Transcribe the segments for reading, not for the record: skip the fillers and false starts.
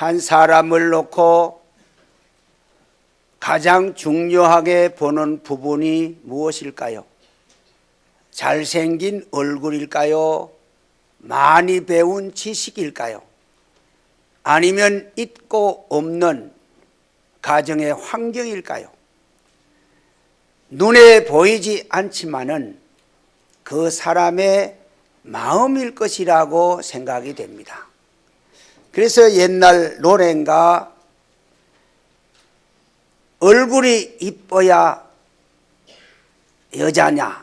한 사람을 놓고 가장 중요하게 보는 부분이 무엇일까요? 잘생긴 얼굴일까요? 많이 배운 지식일까요? 아니면 있고 없는 가정의 환경일까요? 눈에 보이지 않지만은 그 사람의 마음일 것이라고 생각이 됩니다. 그래서 옛날 노래인가 얼굴이 이뻐야 여자냐,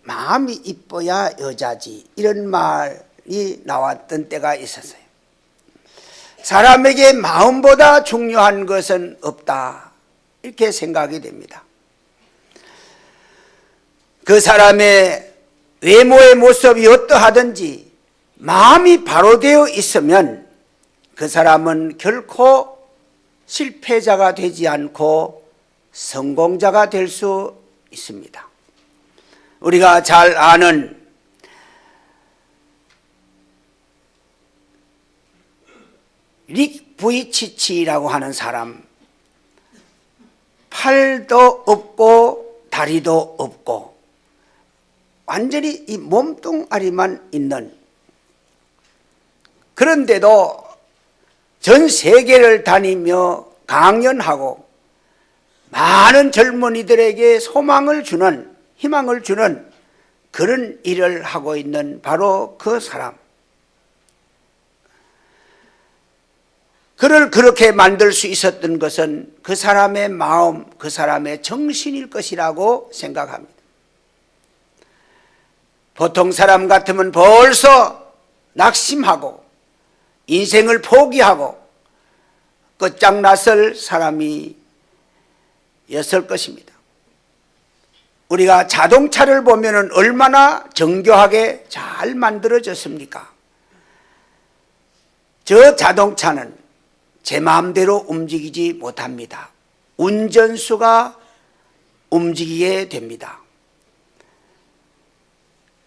마음이 이뻐야 여자지, 이런 말이 나왔던 때가 있었어요. 사람에게 마음보다 중요한 것은 없다, 이렇게 생각이 됩니다. 그 사람의 외모의 모습이 어떠하든지 마음이 바로 되어 있으면 그 사람은 결코 실패자가 되지 않고 성공자가 될 수 있습니다. 우리가 잘 아는 릭 부이치치라고 하는 사람, 팔도 없고 다리도 없고 완전히 이 몸뚱아리만 있는, 그런데도 전 세계를 다니며 강연하고 많은 젊은이들에게 소망을 주는, 희망을 주는 그런 일을 하고 있는 바로 그 사람, 그를 그렇게 만들 수 있었던 것은 그 사람의 마음, 그 사람의 정신일 것이라고 생각합니다. 보통 사람 같으면 벌써 낙심하고 인생을 포기하고 끝장났을 사람이었을 것입니다. 우리가 자동차를 보면 얼마나 정교하게 잘 만들어졌습니까? 저 자동차는 제 마음대로 움직이지 못합니다. 운전수가 움직이게 됩니다.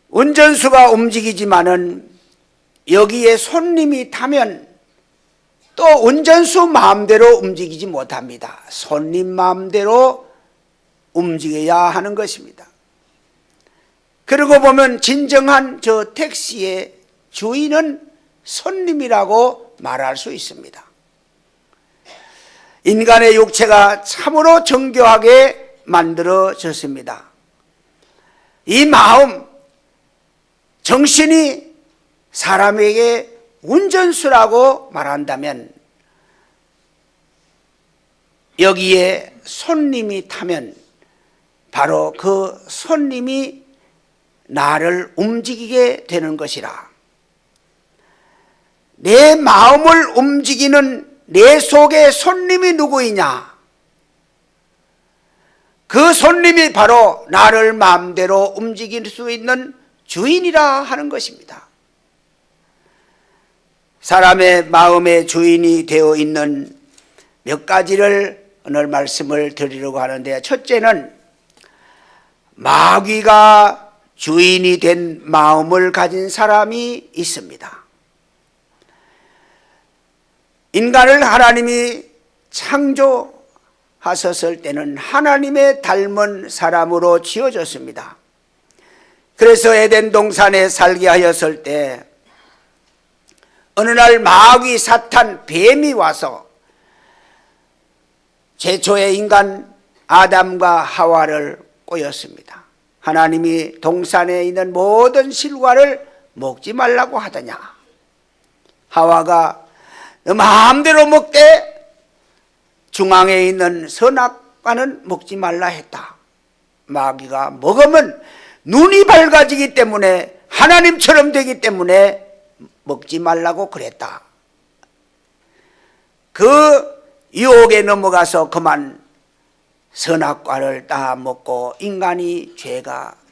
운전수가 움직이지만은 여기에 손님이 타면 또 운전수 마음대로 움직이지 못합니다. 손님 마음대로 움직여야 하는 것입니다. 그러고 보면 진정한 저 택시의 주인은 손님이라고 말할 수 있습니다. 인간의 육체가 참으로 정교하게 만들어졌습니다. 이 마음, 정신이 사람에게 운전수라고 말한다면 여기에 손님이 타면 바로 그 손님이 나를 움직이게 되는 것이라. 내 마음을 움직이는 내 속의 손님이 누구이냐? 그 손님이 바로 나를 마음대로 움직일 수 있는 주인이라 하는 것입니다. 사람의 마음의 주인이 되어 있는 몇 가지를 오늘 말씀을 드리려고 하는데, 첫째는 마귀가 주인이 된 마음을 가진 사람이 있습니다. 인간을 하나님이 창조하셨을 때는 하나님의 닮은 사람으로 지어졌습니다. 그래서 에덴 동산에 살게 하였을 때 어느 날 마귀 사탄 뱀이 와서 최초의 인간 아담과 하와를 꼬였습니다. 하나님이 동산에 있는 모든 실과를 먹지 말라고 하더냐? 하와가 너 마음대로 먹되 중앙에 있는 선악과는 먹지 말라 했다. 마귀가 먹으면 눈이 밝아지기 때문에, 하나님처럼 되기 때문에 먹지 말라고 그랬다. 그 유혹에 넘어가서 그만 선악과를 다 먹고 인간이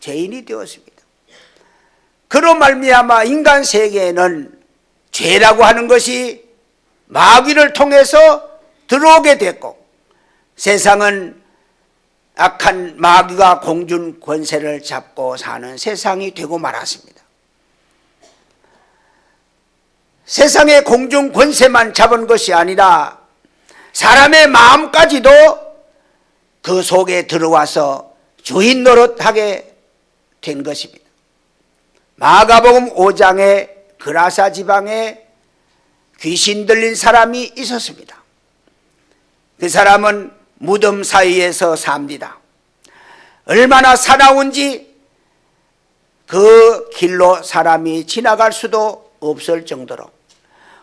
죄인이 되었습니다. 그로 말미암아 인간 세계에는 죄라고 하는 것이 마귀를 통해서 들어오게 됐고, 세상은 악한 마귀가 공중 권세를 잡고 사는 세상이 되고 말았습니다. 세상의 공중 권세만 잡은 것이 아니라 사람의 마음까지도 그 속에 들어와서 주인 노릇하게 된 것입니다. 마가복음 5장에 그라사 지방에 귀신 들린 사람이 있었습니다. 그 사람은 무덤 사이에서 삽니다. 얼마나 사나운지 그 길로 사람이 지나갈 수도 없을 정도로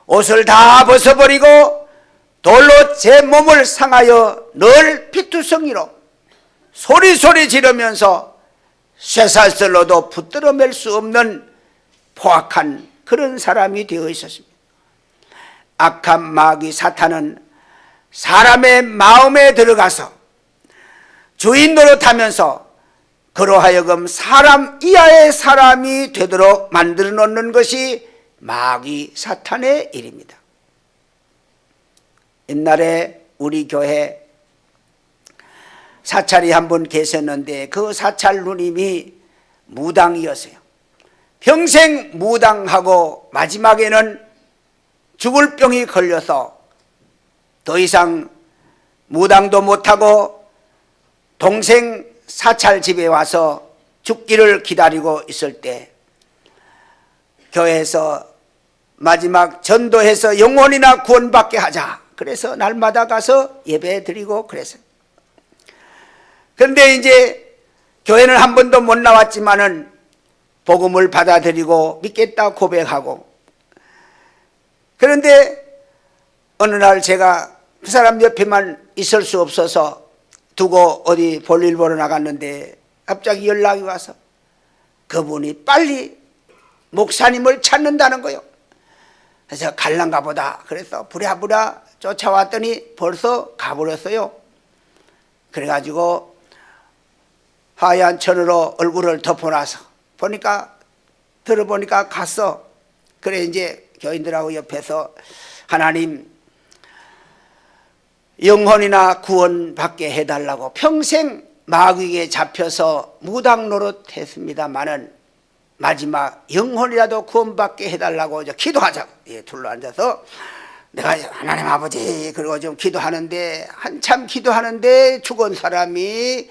옷을 다 벗어버리고 돌로 제 몸을 상하여 늘 피투성이로 소리 지르면서 쇠살슬로도 붙들어 맬 수 없는 포악한 그런 사람이 되어 있었습니다. 악한 마귀 사탄은 사람의 마음에 들어가서 주인 노릇하면서 그로 하여금 사람 이하의 사람이 되도록 만들어 놓는 것이 마귀 사탄의 일입니다. 옛날에 우리 교회 사찰이 한 분 계셨는데 그 사찰 누님이 무당이었어요. 평생 무당하고 마지막에는 죽을 병이 걸려서 더 이상 무당도 못하고 동생 사찰 집에 와서 죽기를 기다리고 있을 때 교회에서 마지막 전도해서 영혼이나 구원받게 하자. 그래서 날마다 가서 예배 드리고 그랬어요. 그런데 이제 교회는 한 번도 못 나왔지만은 복음을 받아들이고 믿겠다 고백하고, 그런데 어느 날 제가 그 사람 옆에만 있을 수 없어서 두고 어디 볼일 보러 나갔는데 갑자기 연락이 와서 그분이 빨리 목사님을 찾는다는 거예요. 그래서 갈란가 보다 그래서 부랴부랴 쫓아왔더니 벌써 가버렸어요. 그래가지고 하얀 천으로 얼굴을 덮어놔서 들어보니까 갔어. 그래 이제 교인들하고 옆에서 하나님 영혼이나 구원받게 해달라고 평생 마귀에게 잡혀서 무당 노릇 했습니다마는 마지막 영혼이라도 구원받게 해달라고 기도하자고 둘러앉아서 내가 하나님 아버지 그리고 좀 기도하는데 한참 기도하는데 죽은 사람이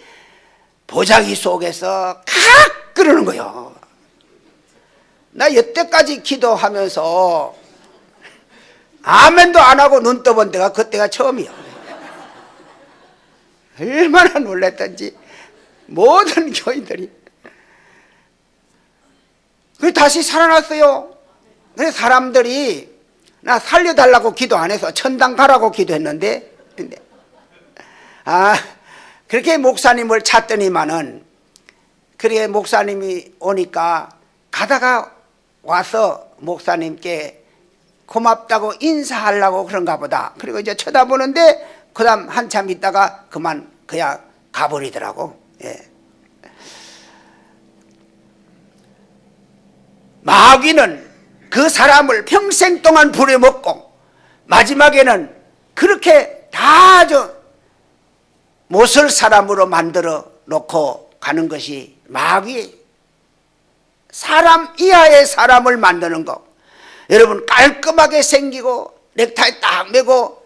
보자기 속에서 칵 끓는 거예요. 나 여태까지 기도하면서 아멘도 안 하고 눈 떠본 데가 그때가 처음이야. 얼마나 놀랐던지 모든 교인들이. 그래서 다시 살아났어요. 그래서 사람들이 나 살려달라고 기도 안 해서 천당 가라고 기도했는데, 그렇게 목사님을 찾더니만은, 그렇게 목사님이 오니까 가다가 와서 목사님께 고맙다고 인사하려고 그런가 보다. 그리고 이제 쳐다보는데 그 다음 한참 있다가 그냥 가버리더라고. 예. 마귀는 그 사람을 평생 동안 부려먹고 마지막에는 그렇게 다 못쓸 사람으로 만들어 놓고 가는 것이 마귀, 사람 이하의 사람을 만드는 거. 여러분 깔끔하게 생기고 넥타이 딱 매고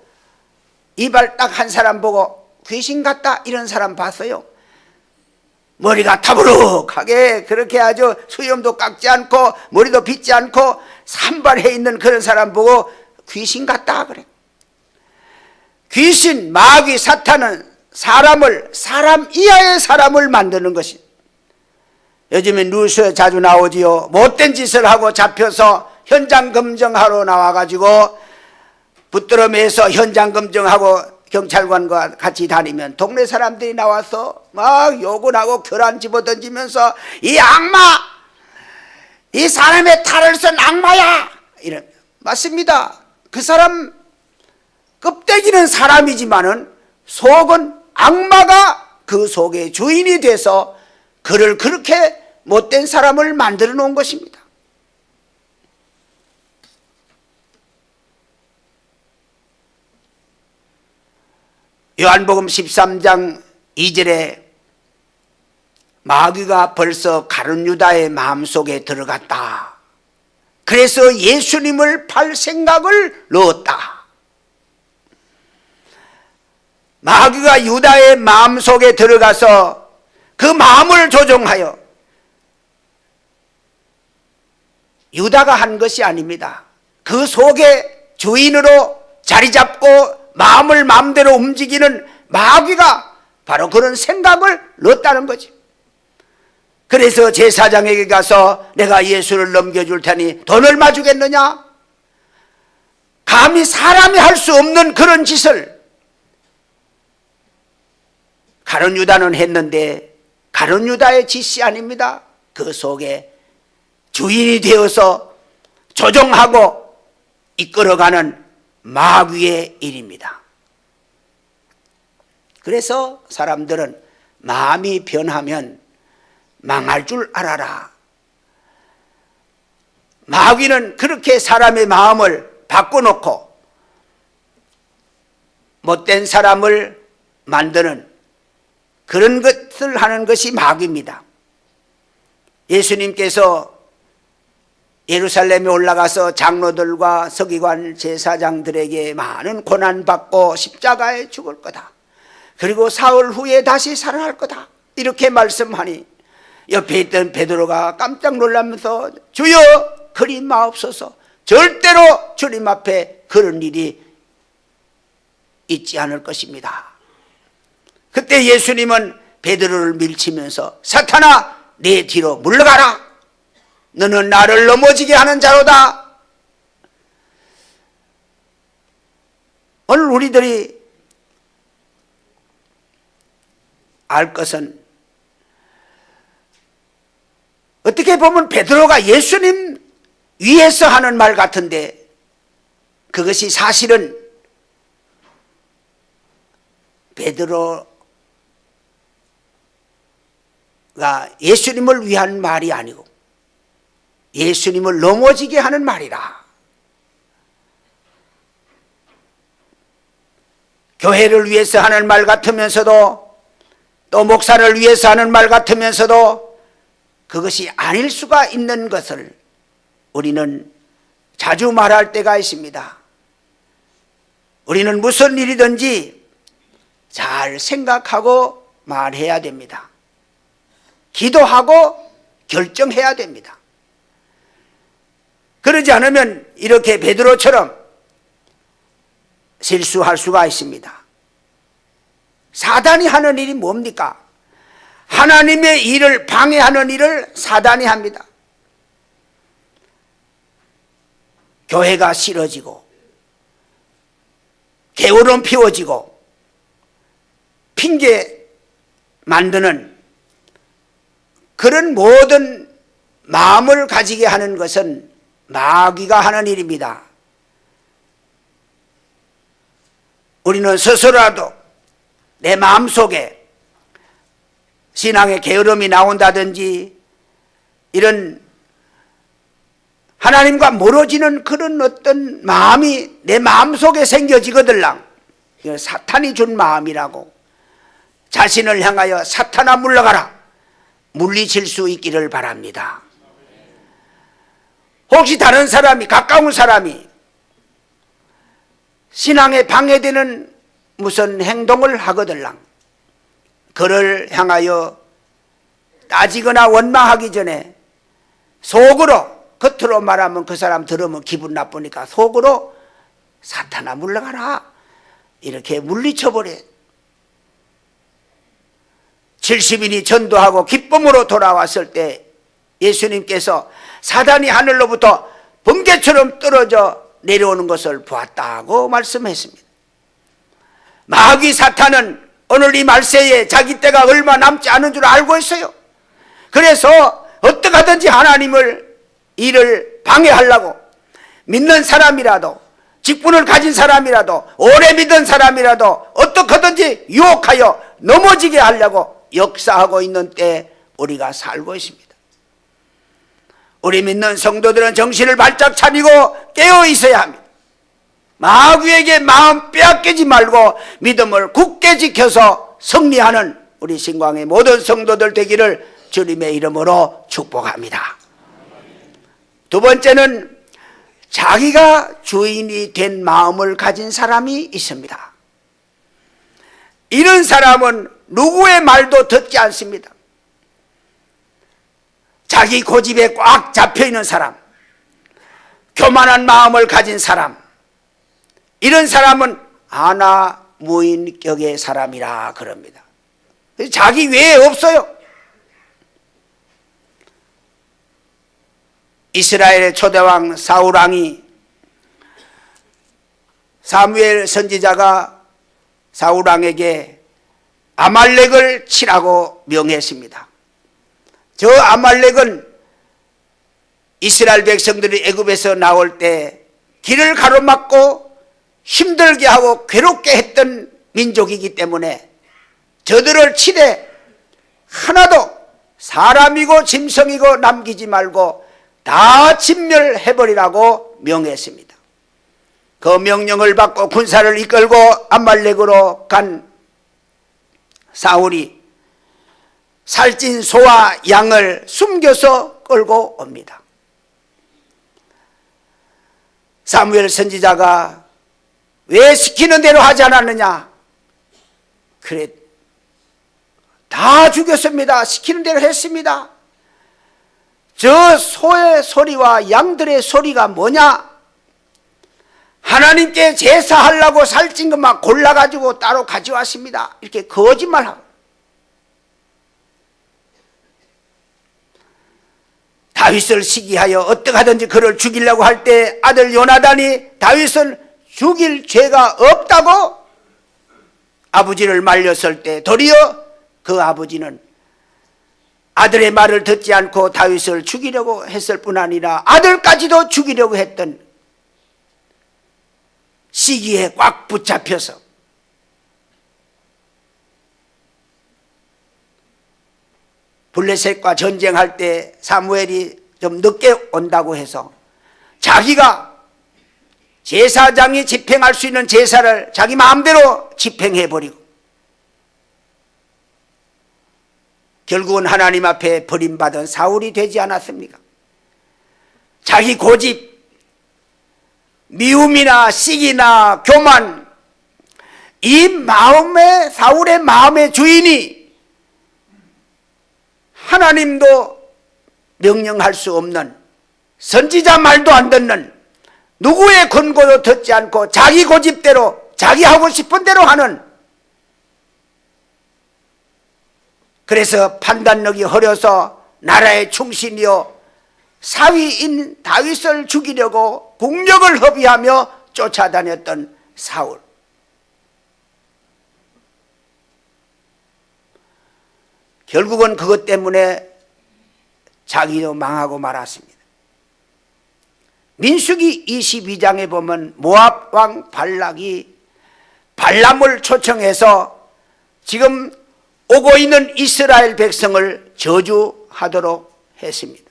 이발 딱 한 사람 보고 귀신 같다 이런 사람 봤어요? 머리가 타부룩하게 그렇게 아주 수염도 깎지 않고 머리도 빗지 않고 산발해 있는 그런 사람 보고 귀신 같다 그래. 귀신, 마귀, 사탄은 사람 이하의 사람을 만드는 것이. 요즘에 뉴스에 자주 나오지요. 못된 짓을 하고 잡혀서 현장 검증하러 나와가지고 붙들어 매서 현장 검증하고 경찰관과 같이 다니면 동네 사람들이 나와서 막 욕을 하고 결안 집어던지면서 이 악마, 이 사람의 탈을 쓴 악마야 이런. 맞습니다. 그 사람 껍데기는 사람이지만은 속은 악마가 그 속의 주인이 돼서 그를 그렇게 못된 사람을 만들어 놓은 것입니다. 요한복음 13장 2절에 마귀가 벌써 가룟 유다의 마음속에 들어갔다. 그래서 예수님을 팔 생각을 넣었다. 마귀가 유다의 마음속에 들어가서 그 마음을 조종하여 유다가 한 것이 아닙니다. 그 속에 주인으로 자리 잡고 마음을 마음대로 움직이는 마귀가 바로 그런 생각을 넣었다는 거지. 그래서 제사장에게 가서 내가 예수를 넘겨줄 테니 돈 얼마 주겠느냐? 감히 사람이 할 수 없는 그런 짓을 가룟 유다는 했는데 가룟 유다의 짓이 아닙니다. 그 속에 주인이 되어서 조종하고 이끌어가는 마귀의 일입니다. 그래서 사람들은 마음이 변하면 망할 줄 알아라. 마귀는 그렇게 사람의 마음을 바꿔놓고 못된 사람을 만드는 그런 것을 하는 것이 마귀입니다. 예수님께서 예루살렘에 올라가서 장로들과 서기관 제사장들에게 많은 고난받고 십자가에 죽을 거다. 그리고 사흘 후에 다시 살아날 거다. 이렇게 말씀하니 옆에 있던 베드로가 깜짝 놀라면서 주여 그리 마옵소서, 절대로 주님 앞에 그런 일이 있지 않을 것입니다. 그때 예수님은 베드로를 밀치면서 사탄아 내 뒤로 물러가라. 너는 나를 넘어지게 하는 자로다. 오늘 우리들이 알 것은 어떻게 보면 베드로가 예수님 위에서 하는 말 같은데 그것이 사실은 베드로가 예수님을 위한 말이 아니고 예수님을 넘어지게 하는 말이라. 교회를 위해서 하는 말 같으면서도 또 목사를 위해서 하는 말 같으면서도 그것이 아닐 수가 있는 것을 우리는 자주 말할 때가 있습니다. 우리는 무슨 일이든지 잘 생각하고 말해야 됩니다. 기도하고 결정해야 됩니다. 그러지 않으면 이렇게 베드로처럼 실수할 수가 있습니다. 사단이 하는 일이 뭡니까? 하나님의 일을 방해하는 일을 사단이 합니다. 교회가 싫어지고 게으름 피워지고 핑계 만드는 그런 모든 마음을 가지게 하는 것은 마귀가 하는 일입니다. 우리는 스스로라도 내 마음속에 신앙의 게으름이 나온다든지 이런 하나님과 멀어지는 그런 어떤 마음이 내 마음속에 생겨지거들랑 이건 사탄이 준 마음이라고 자신을 향하여 사탄아 물러가라 물리칠 수 있기를 바랍니다. 혹시 다른 사람이 가까운 사람이 신앙에 방해되는 무슨 행동을 하거들랑 그를 향하여 따지거나 원망하기 전에 속으로 겉으로 말하면 그 사람 들으면 기분 나쁘니까 속으로 사탄아 물러가라 이렇게 물리쳐버려. 70인이 전도하고 기쁨으로 돌아왔을 때 예수님께서 사단이 하늘로부터 번개처럼 떨어져 내려오는 것을 보았다고 말씀했습니다. 마귀 사탄은 오늘 이 말세에 자기 때가 얼마 남지 않은 줄 알고 있어요. 그래서 어떻게 하든지 하나님을 일을 방해하려고 믿는 사람이라도 직분을 가진 사람이라도 오래 믿은 사람이라도 어떻게 하든지 유혹하여 넘어지게 하려고 역사하고 있는 때에 우리가 살고 있습니다. 우리 믿는 성도들은 정신을 바짝 차리고 깨어 있어야 합니다. 마귀에게 마음 빼앗기지 말고 믿음을 굳게 지켜서 승리하는 우리 신광의 모든 성도들 되기를 주님의 이름으로 축복합니다. 두 번째는 자기가 주인이 된 마음을 가진 사람이 있습니다. 이런 사람은 누구의 말도 듣지 않습니다. 자기 고집에 꽉 잡혀있는 사람, 교만한 마음을 가진 사람, 이런 사람은 아나무인격의 사람이라 그럽니다. 자기 외에 없어요. 이스라엘의 초대왕 사울왕이 사무엘 선지자가 사울왕에게 아말렉을 치라고 명했습니다. 저 아말렉은 이스라엘 백성들이 애굽에서 나올 때 길을 가로막고 힘들게 하고 괴롭게 했던 민족이기 때문에 저들을 치되 하나도 사람이고 짐승이고 남기지 말고 다 진멸해버리라고 명했습니다. 그 명령을 받고 군사를 이끌고 아말렉으로 간 사울이 살찐 소와 양을 숨겨서 끌고 옵니다. 사무엘 선지자가 왜 시키는 대로 하지 않았느냐? 그래, 다 죽였습니다. 시키는 대로 했습니다. 저 소의 소리와 양들의 소리가 뭐냐? 하나님께 제사하려고 살찐 것만 골라가지고 따로 가져왔습니다. 이렇게 거짓말하고, 다윗을 시기하여 어떻게 하든지 그를 죽이려고 할 때 아들 요나단이 다윗을 죽일 죄가 없다고 아버지를 말렸을 때 도리어 그 아버지는 아들의 말을 듣지 않고 다윗을 죽이려고 했을 뿐 아니라 아들까지도 죽이려고 했던 시기에 꽉 붙잡혀서 블레셋과 전쟁할 때 사무엘이 좀 늦게 온다고 해서 자기가 제사장이 집행할 수 있는 제사를 자기 마음대로 집행해버리고 결국은 하나님 앞에 버림받은 사울이 되지 않았습니까? 자기 고집, 미움이나 시기나 교만, 이 마음의, 사울의 마음의 주인이 하나님도 명령할 수 없는, 선지자 말도 안 듣는, 누구의 권고도 듣지 않고 자기 고집대로 자기 하고 싶은 대로 하는, 그래서 판단력이 흐려서 나라의 충신이요 사위인 다윗을 죽이려고 국력을 허비하며 쫓아다녔던 사울. 결국은 그것 때문에 자기도 망하고 말았습니다. 민수기 22장에 보면 모압 왕 발락이 발람을 초청해서 지금 오고 있는 이스라엘 백성을 저주하도록 했습니다.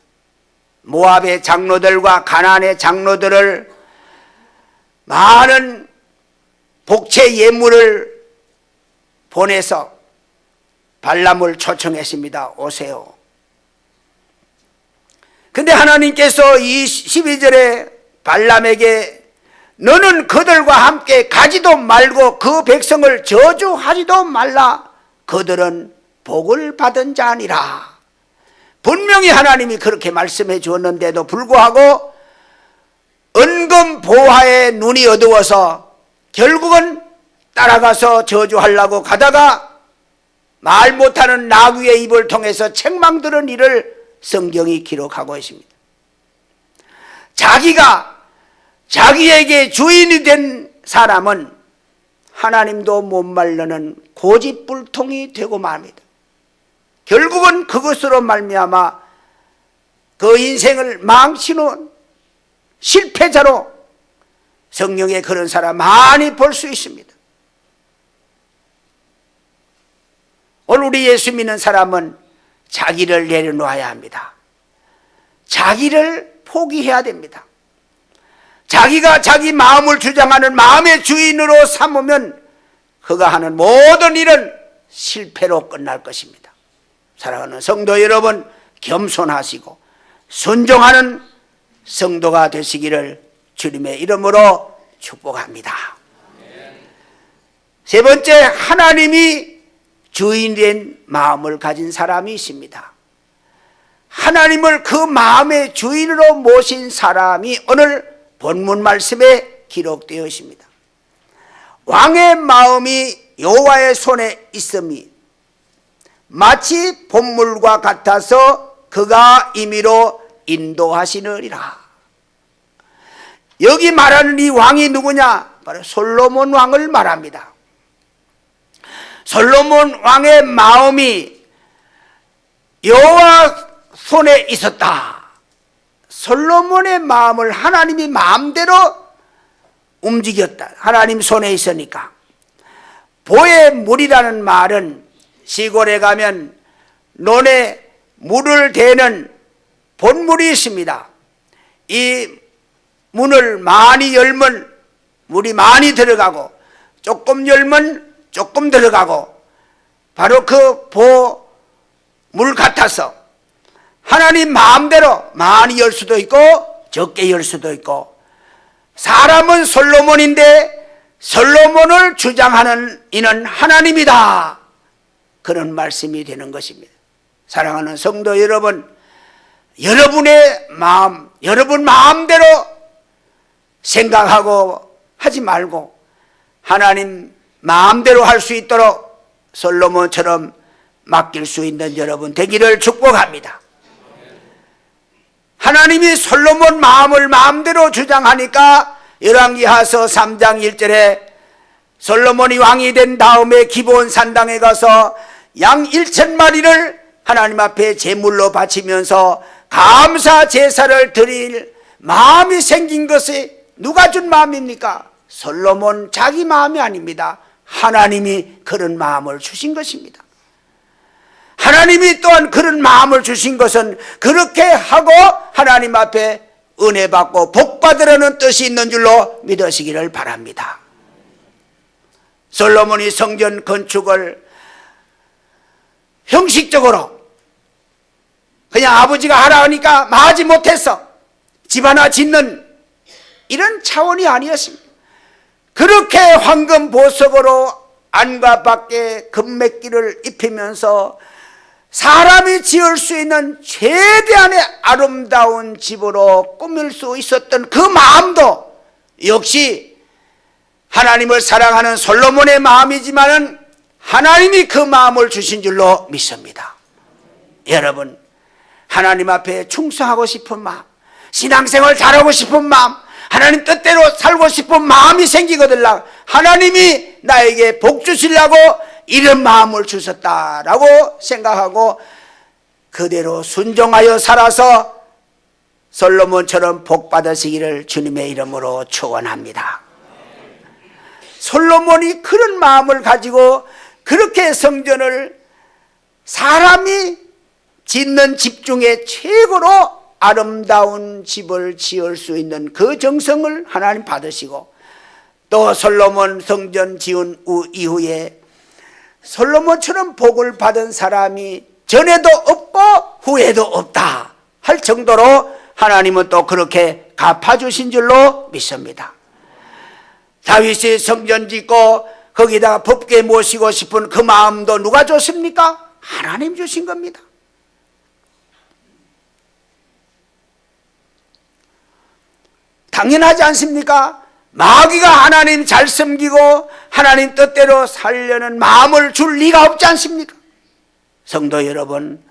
모압의 장로들과 가나안의 장로들을 많은 복채 예물을 보내서 발람을 초청했습니다. 오세요. 근데 하나님께서 이 12절에 발람에게 너는 그들과 함께 가지도 말고 그 백성을 저주하지도 말라. 그들은 복을 받은 자니라. 분명히 하나님이 그렇게 말씀해 주었는데도 불구하고 은금 보화에 눈이 어두워서 결국은 따라가서 저주하려고 가다가 말 못하는 나귀의 입을 통해서 책망 들은 일을 성경이 기록하고 있습니다. 자기가 자기에게 주인이 된 사람은 하나님도 못 말르는 고집불통이 되고 맙니다. 결국은 그것으로 말미암아 그 인생을 망치는 실패자로 성경에 그런 사람 많이 볼 수 있습니다. 오늘 우리 예수 믿는 사람은 자기를 내려놓아야 합니다. 자기를 포기해야 됩니다. 자기가 자기 마음을 주장하는 마음의 주인으로 삼으면 그가 하는 모든 일은 실패로 끝날 것입니다. 사랑하는 성도 여러분, 겸손하시고 순종하는 성도가 되시기를 주님의 이름으로 축복합니다. 세 번째, 하나님이 주인된 마음을 가진 사람이 있습니다. 하나님을 그 마음의 주인으로 모신 사람이 오늘 본문 말씀에 기록되어 있습니다. 왕의 마음이 여호와의 손에 있음이 마치 봇물과 같아서 그가 임의로 인도하시느니라. 여기 말하는 이 왕이 누구냐? 바로 솔로몬 왕을 말합니다. 솔로몬 왕의 마음이 여호와 손에 있었다. 솔로몬의 마음을 하나님이 마음대로 움직였다. 하나님 손에 있으니까. 보의 물이라는 말은 시골에 가면 논에 물을 대는 본물이 있습니다. 이 문을 많이 열면 물이 많이 들어가고 조금 열면 조금 들어가고 바로 그 보물 같아서 하나님 마음대로 많이 열 수도 있고 적게 열 수도 있고 사람은 솔로몬인데 솔로몬을 주장하는 이는 하나님이다. 그런 말씀이 되는 것입니다. 사랑하는 성도 여러분, 여러분의 마음, 여러분 마음대로 생각하고 하지 말고 하나님 마음대로 할 수 있도록 솔로몬처럼 맡길 수 있는 여러분 되기를 축복합니다. 하나님이 솔로몬 마음을 마음대로 주장하니까 열왕기하서 3장 1절에 솔로몬이 왕이 된 다음에 기브온 산당에 가서 양 1,000마리를 하나님 앞에 제물로 바치면서 감사 제사를 드릴 마음이 생긴 것이 누가 준 마음입니까? 솔로몬 자기 마음이 아닙니다. 하나님이 그런 마음을 주신 것입니다. 하나님이 또한 그런 마음을 주신 것은 그렇게 하고 하나님 앞에 은혜 받고 복 받으려는 뜻이 있는 줄로 믿으시기를 바랍니다. 솔로몬이 성전 건축을 형식적으로 그냥 아버지가 하라 하니까 마하지 못해서 집 하나 짓는 이런 차원이 아니었습니다. 그렇게 황금 보석으로 안과 밖에 금맥기를 입히면서 사람이 지을 수 있는 최대한의 아름다운 집으로 꾸밀 수 있었던 그 마음도 역시 하나님을 사랑하는 솔로몬의 마음이지만은 하나님이 그 마음을 주신 줄로 믿습니다. 여러분, 하나님 앞에 충성하고 싶은 마음, 신앙생활 잘하고 싶은 마음, 하나님 뜻대로 살고 싶은 마음이 생기거든요. 하나님이 나에게 복 주시려고 이런 마음을 주셨다라고 생각하고 그대로 순종하여 살아서 솔로몬처럼 복 받으시기를 주님의 이름으로 축원합니다. 솔로몬이 그런 마음을 가지고 그렇게 성전을 사람이 짓는 집 중에 최고로 아름다운 집을 지을 수 있는 그 정성을 하나님 받으시고 또 솔로몬 성전 지은 이후에 솔로몬처럼 복을 받은 사람이 전에도 없고 후에도 없다 할 정도로 하나님은 또 그렇게 갚아주신 줄로 믿습니다. 다윗이 성전 짓고 거기다가 법궤 모시고 싶은 그 마음도 누가 줬습니까? 하나님 주신 겁니다. 당연하지 않습니까? 마귀가 하나님 잘 섬기고 하나님 뜻대로 살려는 마음을 줄 리가 없지 않습니까? 성도 여러분,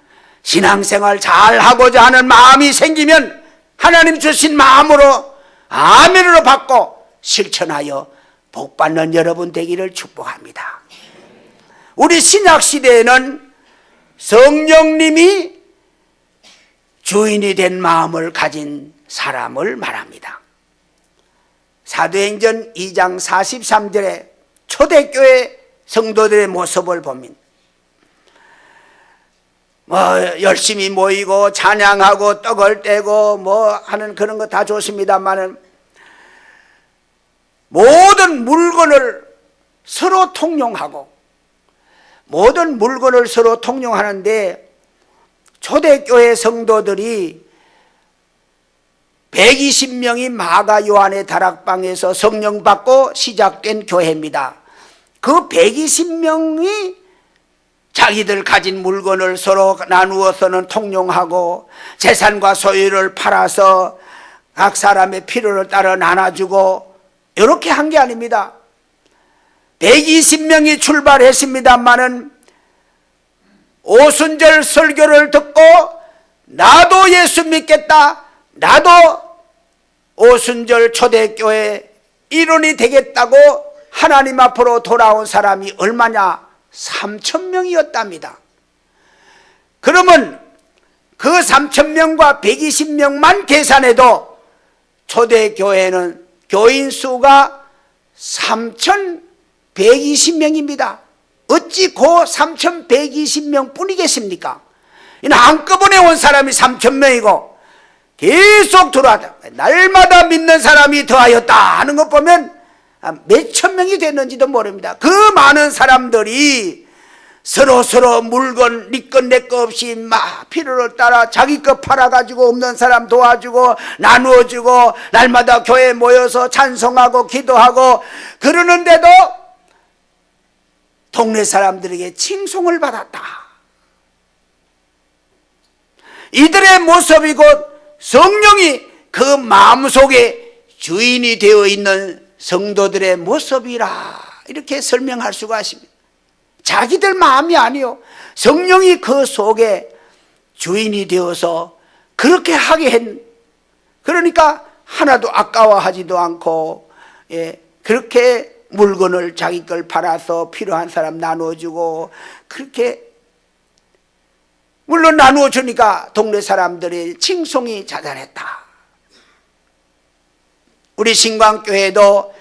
신앙생활 잘하고자 하는 마음이 생기면 하나님 주신 마음으로 아멘으로 받고 실천하여 복받는 여러분 되기를 축복합니다. 우리 신약시대에는 성령님이 주인이 된 마음을 가진 사람을 말합니다. 사도행전 2장 43절에 초대교회 성도들의 모습을 봅니다. 열심히 모이고 찬양하고 떡을 떼고 하는 그런 거 다 좋습니다만은 모든 물건을 서로 통용하고 모든 물건을 서로 통용하는데 초대교회 성도들이 120명이 마가 요한의 다락방에서 성령 받고 시작된 교회입니다. 그 120명이 자기들 가진 물건을 서로 나누어서는 통용하고 재산과 소유를 팔아서 각 사람의 필요를 따라 나눠주고 이렇게 한 게 아닙니다. 120명이 출발했습니다마는 오순절 설교를 듣고 나도 예수 믿겠다, 나도 오순절 초대교회 일원이 되겠다고 하나님 앞으로 돌아온 사람이 얼마냐? 3,000명이었답니다. 그러면 그 3,000명과 120명만 계산해도 초대교회는 교인 수가 3,120명입니다. 어찌 그 3,120명 뿐이겠습니까? 한꺼번에 온 사람이 3,000명이고 계속 들어왔다. 날마다 믿는 사람이 더하였다 하는 것 보면 몇천 명이 됐는지도 모릅니다. 그 많은 사람들이 서로 물건 네 것 내 것 없이 막 필요를 따라 자기 것 팔아가지고 없는 사람 도와주고 나누어주고 날마다 교회에 모여서 찬송하고 기도하고 그러는데도 동네 사람들에게 칭송을 받았다. 이들의 모습이 곧 성령이 그 마음속에 주인이 되어 있는 성도들의 모습이라 이렇게 설명할 수가 있습니다. 자기들 마음이 아니요, 성령이 그 속에 주인이 되어서 그렇게 하게 했. 그러니까 하나도 아까워하지도 않고 그렇게 물건을 자기 걸 팔아서 필요한 사람 나눠주고 그렇게 물론 나누어주니까 동네 사람들의 칭송이 자잘했다. 우리 신광교회도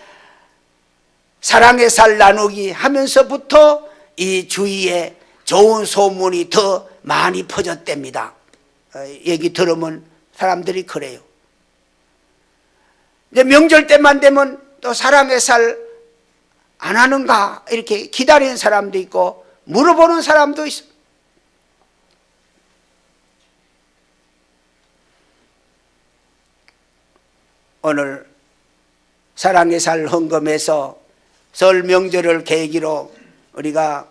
사랑의 살 나누기 하면서부터 이 주위에 좋은 소문이 더 많이 퍼졌답니다. 얘기 들으면 사람들이 그래요. 이제 명절 때만 되면 또 사랑의 살 안 하는가 이렇게 기다리는 사람도 있고 물어보는 사람도 있습니다. 오늘 사랑의 살 헌금에서 설 명절을 계기로 우리가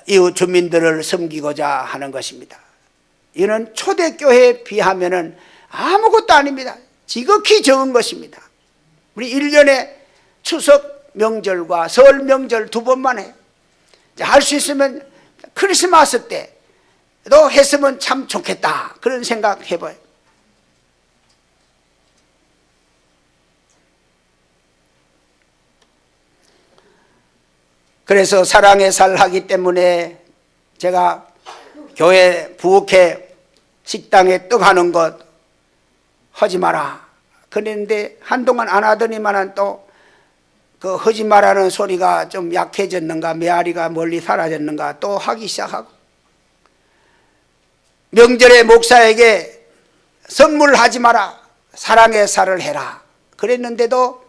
이웃 주민들을 섬기고자 하는 것입니다. 이는 초대교회에 비하면 아무것도 아닙니다. 지극히 적은 것입니다. 우리 1년에 추석 명절과 설 명절 두 번만 해. 할 수 있으면 크리스마스 때도 했으면 참 좋겠다 그런 생각 해봐요. 그래서 사랑의 살 하기 때문에 제가 교회 부엌에 식당에 떡 하는 것 하지 마라 그랬는데 한동안 안 하더니만은 또 그 하지 마라는 소리가 좀 약해졌는가 메아리가 멀리 사라졌는가 또 하기 시작하고 명절에 목사에게 선물하지 마라 사랑의 살을 해라 그랬는데도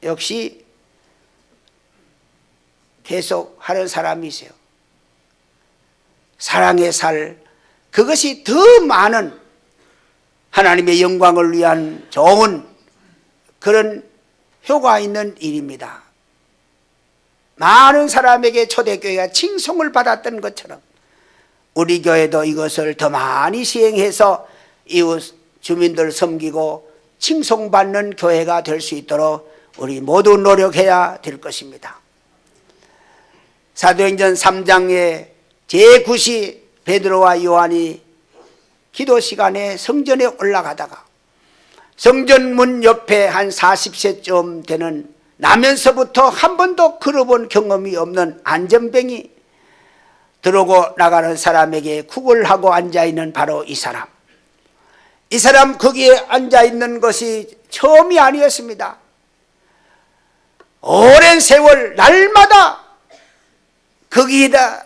역시 계속 하는 사람이 있어요. 사랑의 살 그것이 더 많은 하나님의 영광을 위한 좋은 그런 효과 있는 일입니다. 많은 사람에게 초대교회가 칭송을 받았던 것처럼 우리 교회도 이것을 더 많이 시행해서 이웃 주민들 섬기고 칭송받는 교회가 될 수 있도록 우리 모두 노력해야 될 것입니다. 사도행전 3장의 제9시 베드로와 요한이 기도 시간에 성전에 올라가다가 성전문 옆에 한 40세쯤 되는 나면서부터 한 번도 걸어본 경험이 없는 안전병이 들어오고 나가는 사람에게 구걸하고 앉아있는 바로 이 사람. 이 사람 거기에 앉아있는 것이 처음이 아니었습니다. 오랜 세월 날마다 거기에다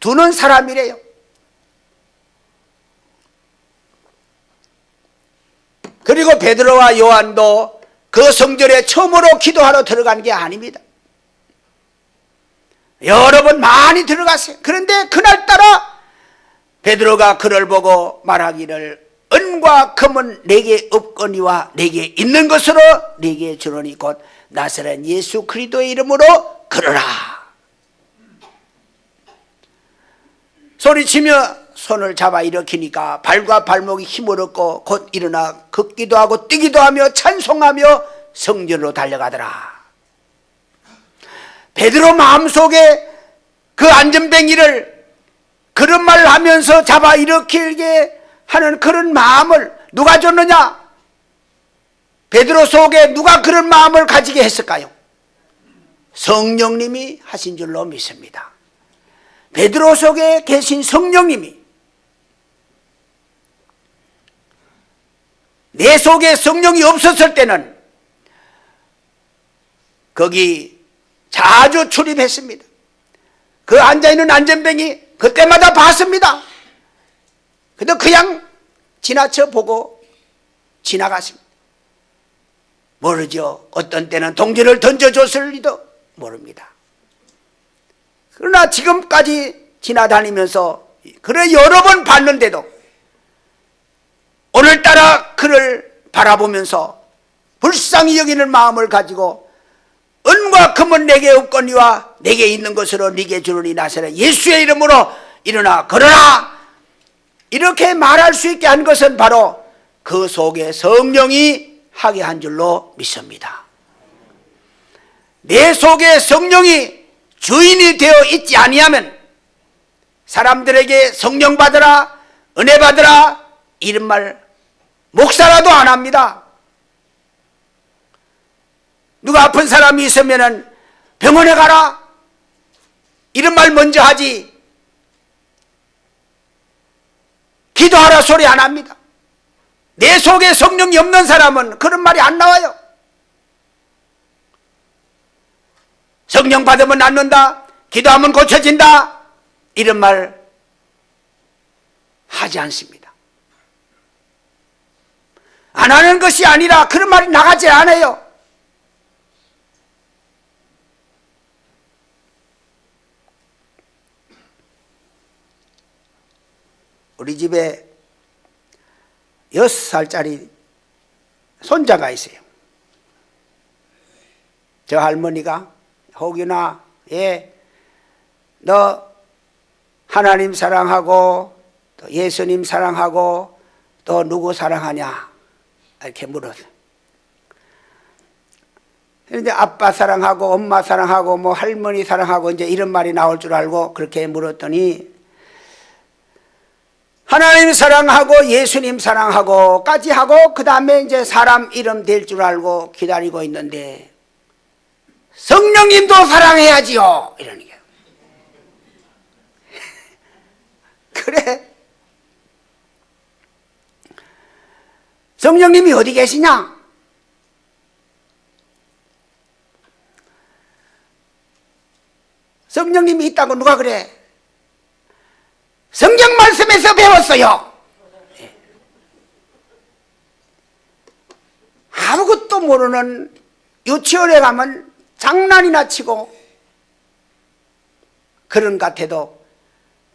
두는 사람이래요. 그리고 베드로와 요한도 그 성전에 처음으로 기도하러 들어간 게 아닙니다. 여러 번 많이 들어갔어요. 그런데 그날따라 베드로가 그를 보고 말하기를 은과 금은 내게 없거니와 내게 있는 것으로 내게 주노니 곧 나사렛 예수 그리스도의 이름으로 걸어라. 소리치며 손을 잡아 일으키니까 발과 발목이 힘을 얻고 곧 일어나 걷기도 하고 뛰기도 하며 찬송하며 성전으로 달려가더라. 베드로 마음속에 그 안전뱅이를 그런 말을 하면서 잡아 일으키게 하는 그런 마음을 누가 줬느냐? 베드로 속에 누가 그런 마음을 가지게 했을까요? 성령님이 하신 줄로 믿습니다. 베드로 속에 계신 성령님이, 내 속에 성령이 없었을 때는 거기 자주 출입했습니다. 그 앉아있는 안전뱅이 그때마다 봤습니다. 그래도 그냥 지나쳐 보고 지나갔습니다. 모르죠. 어떤 때는 동전을 던져줬을 리도 모릅니다. 그러나 지금까지 지나다니면서 그를 여러 번 봤는데도 오늘따라 그를 바라보면서 불쌍히 여기는 마음을 가지고 은과 금은 내게 없거니와 내게 있는 것으로 네게 주노니 나사렛 예수의 이름으로 일어나 걸어라, 이렇게 말할 수 있게 한 것은 바로 그 속에 성령이 하게 한 줄로 믿습니다. 내 속에 성령이 주인이 되어 있지 아니하면 사람들에게 성령 받으라, 은혜 받으라 이런 말 목사라도 안 합니다. 누가 아픈 사람이 있으면 병원에 가라 이런 말 먼저 하지 기도하라 소리 안 합니다. 내 속에 성령이 없는 사람은 그런 말이 안 나와요. 성령 받으면 낫는다, 기도하면 고쳐진다 이런 말 하지 않습니다. 안 하는 것이 아니라 그런 말이 나가지 않아요. 우리 집에 6살짜리 손자가 있어요. 저 할머니가 혹여나 너 하나님 사랑하고 또 예수님 사랑하고 또 누구 사랑하냐 이렇게 물었어요. 그런데 아빠 사랑하고 엄마 사랑하고 뭐 할머니 사랑하고 이제 이런 말이 나올 줄 알고 그렇게 물었더니 하나님 사랑하고 예수님 사랑하고까지 하고 그 다음에 이제 사람 이름 될 줄 알고 기다리고 있는데 성령님도 사랑해야지요 이러는 거예요. 그래, 성령님이 어디 계시냐? 성령님이 있다고 누가 그래? 성경 말씀에서 배웠어요. 아무것도 모르는 유치원에 가면 장난이나 치고 그런 것 같아도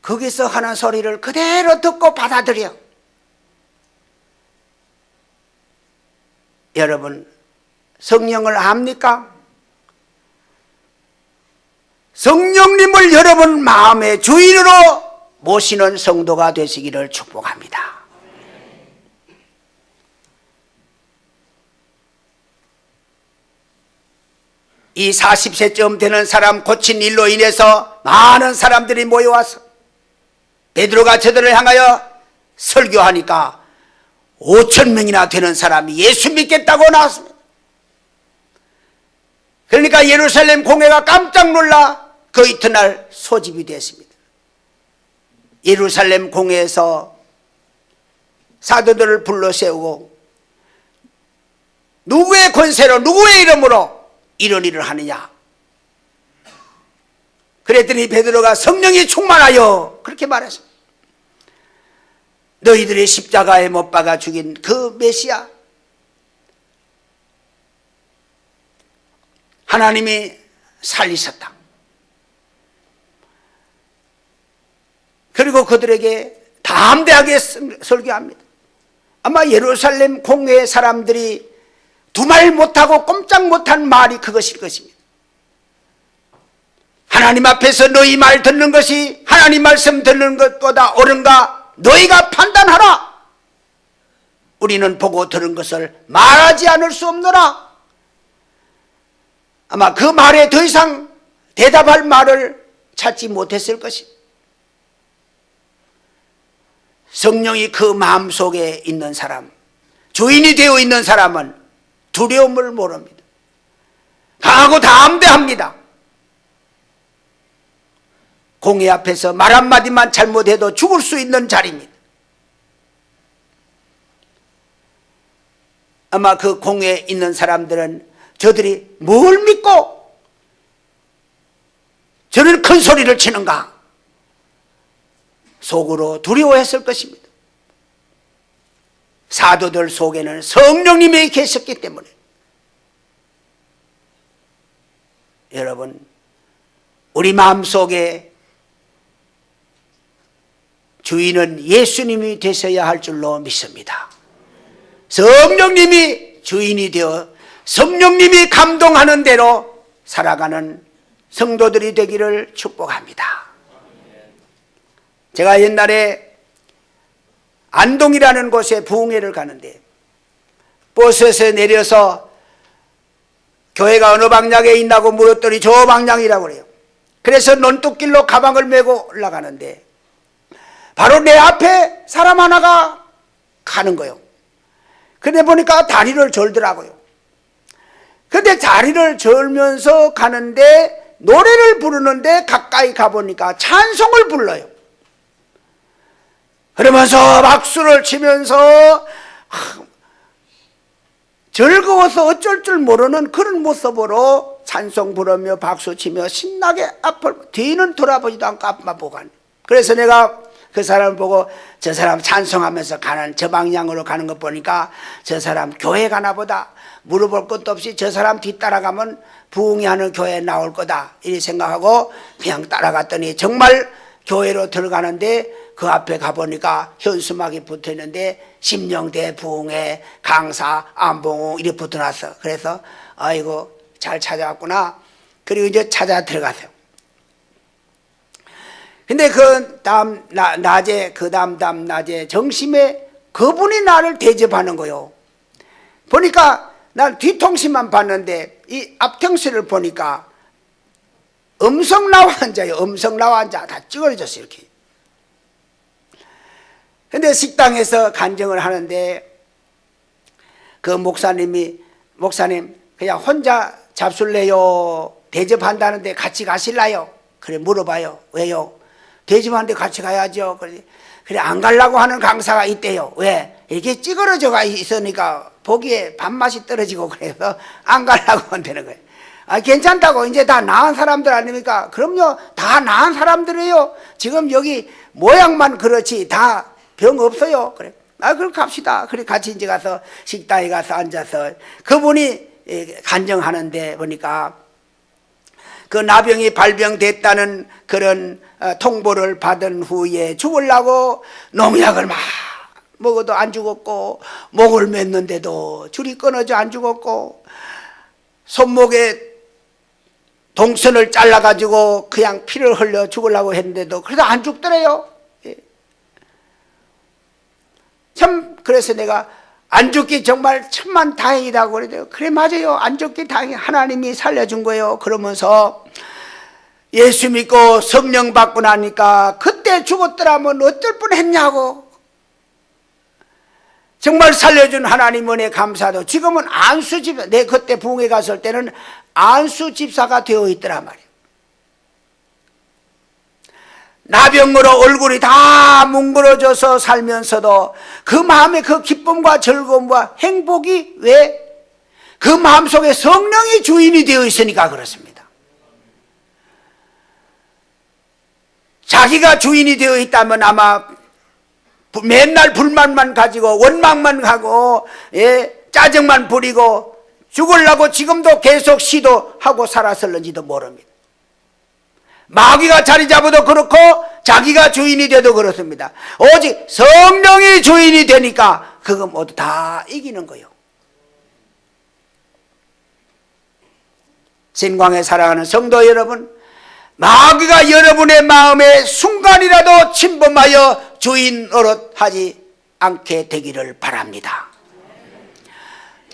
거기서 하는 소리를 그대로 듣고 받아들여. 여러분 성령을 압니까? 성령님을 여러분 마음의 주인으로 모시는 성도가 되시기를 축복합니다. 이 40세쯤 되는 사람 고친 일로 인해서 많은 사람들이 모여와서 베드로가 저들을 향하여 설교하니까 5,000명이나 되는 사람이 예수 믿겠다고 나왔습니다. 그러니까 예루살렘 공회가 깜짝 놀라 그 이튿날 소집이 됐습니다. 예루살렘 공회에서 사도들을 불러 세우고 누구의 권세로 누구의 이름으로 이런 일을 하느냐 그랬더니 베드로가 성령이 충만하여 그렇게 말했습니다. 너희들이 십자가에 못 박아 죽인 그 메시아 하나님이 살리셨다. 그리고 그들에게 담대하게 설교합니다. 아마 예루살렘 공회의 사람들이 두말 못하고 꼼짝 못한 말이 그것일 것입니다. 하나님 앞에서 너희 말 듣는 것이 하나님 말씀 듣는 것보다 옳은가 너희가 판단하라. 우리는 보고 들은 것을 말하지 않을 수 없노라. 아마 그 말에 더 이상 대답할 말을 찾지 못했을 것입니다. 성령이 그 마음속에 있는 사람, 주인이 되어 있는 사람은 두려움을 모릅니다. 강하고 담대합니다. 공회 앞에서 말 한마디만 잘못해도 죽을 수 있는 자리입니다. 아마 그 공회에 있는 사람들은 저들이 뭘 믿고 저는 큰 소리를 치는가 속으로 두려워했을 것입니다. 사도들 속에는 성령님이 계셨기 때문에 여러분 우리 마음속에 주인은 예수님이 되셔야 할 줄로 믿습니다. 성령님이 주인이 되어 성령님이 감동하는 대로 살아가는 성도들이 되기를 축복합니다. 제가 옛날에 안동이라는 곳에 부흥회를 가는데 버스에서 내려서 교회가 어느 방향에 있나고 물었더니 저 방향이라고 그래요. 그래서 논뚝길로 가방을 메고 올라가는데 바로 내 앞에 사람 하나가 가는 거예요. 근데 보니까 다리를 절더라고요. 근데 다리를 절면서 가는데 노래를 부르는데 가까이 가보니까 찬송을 불러요. 그러면서 박수를 치면서 즐거워서 어쩔 줄 모르는 그런 모습으로 찬송 부르며 박수 치며 신나게 앞을 뒤는 돌아보지도 않고 앞만 보고 가는. 그래서 내가 그 사람을 보고 저 사람 찬송하면서 가는 저 방향으로 가는 것 보니까 저 사람 교회 가나 보다. 물어볼 것도 없이 저 사람 뒤따라가면 부흥회하는 교회에 나올 거다 이렇게 생각하고 그냥 따라갔더니 정말 교회로 들어가는데 그 앞에 가보니까 현수막이 붙어있는데 심령대 부흥회 강사 안봉우 이렇게 붙어놨어. 그래서 아이고 잘 찾아왔구나. 그리고 이제 찾아 들어갔어요. 근데 그 다음 낮에 그 다음 낮에 정심에 그분이 나를 대접하는 거요. 보니까 난 뒤통수만 봤는데 이 앞통수를 보니까 음성나와 앉아요. 음성나와 앉아 다 찌그러졌어요 이렇게. 근데 식당에서 간증을 하는데 그 목사님 그냥 혼자 잡술래요? 대접한다는데 같이 가실라요? 그래 물어봐요. 왜요? 대접하는데 같이 가야죠. 그래 안 가려고 하는 강사가 있대요. 왜? 이렇게 찌그러져가 있으니까 보기에 밥맛이 떨어지고 그래서 안 가려고 한다는 거예요. 아, 괜찮다고. 이제 다 나은 사람들 아닙니까? 그럼요. 다 나은 사람들이에요. 지금 여기 모양만 그렇지 다 병 없어요. 그래. 아, 그럼 갑시다. 그래 같이 이제 가서 식당에 가서 앉아서 그분이 간증하는데 보니까 그 나병이 발병됐다는 그런 통보를 받은 후에 죽으려고 농약을 막 먹어도 안 죽었고 목을 맸는데도 줄이 끊어져 안 죽었고 손목에 동선을 잘라가지고 그냥 피를 흘려 죽으려고 했는데도 그래도 안 죽더래요. 참 그래서 내가 안 죽기 정말 천만 다행이라고 그래요. 그래 맞아요. 안 죽기 다행히 하나님이 살려준 거예요. 그러면서 예수 믿고 성령 받고 나니까 그때 죽었더라면 어쩔 뻔했냐고. 정말 살려준 하나님 은혜 감사도. 지금은 안수 집사, 내 그때 부흥회 갔을 때는 안수 집사가 되어 있더란 말이에요. 나병으로 얼굴이 다 뭉그러져서 살면서도 그 마음의 그 기쁨과 즐거움과 행복이 왜? 그 마음속에 성령이 주인이 되어 있으니까 그렇습니다. 자기가 주인이 되어 있다면 아마 맨날 불만만 가지고 원망만 하고 짜증만 부리고 죽으려고 지금도 계속 시도하고 살았을는지도 모릅니다. 마귀가 자리 잡아도 그렇고 자기가 주인이 돼도 그렇습니다. 오직 성령이 주인이 되니까 그거 모두 다 이기는 거요. 신광에 사랑하는 성도 여러분, 마귀가 여러분의 마음에 순간이라도 침범하여 주인 노릇하지 않게 되기를 바랍니다.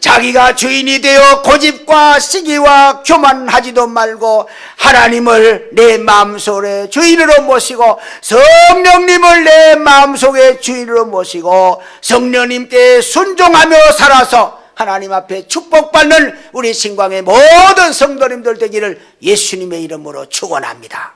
자기가 주인이 되어 고집과 시기와 교만하지도 말고 하나님을 내 마음속에 주인으로 모시고 성령님을 내 마음속에 주인으로 모시고 성령님께 순종하며 살아서 하나님 앞에 축복받는 우리 신광의 모든 성도님들 되기를 예수님의 이름으로 축원합니다.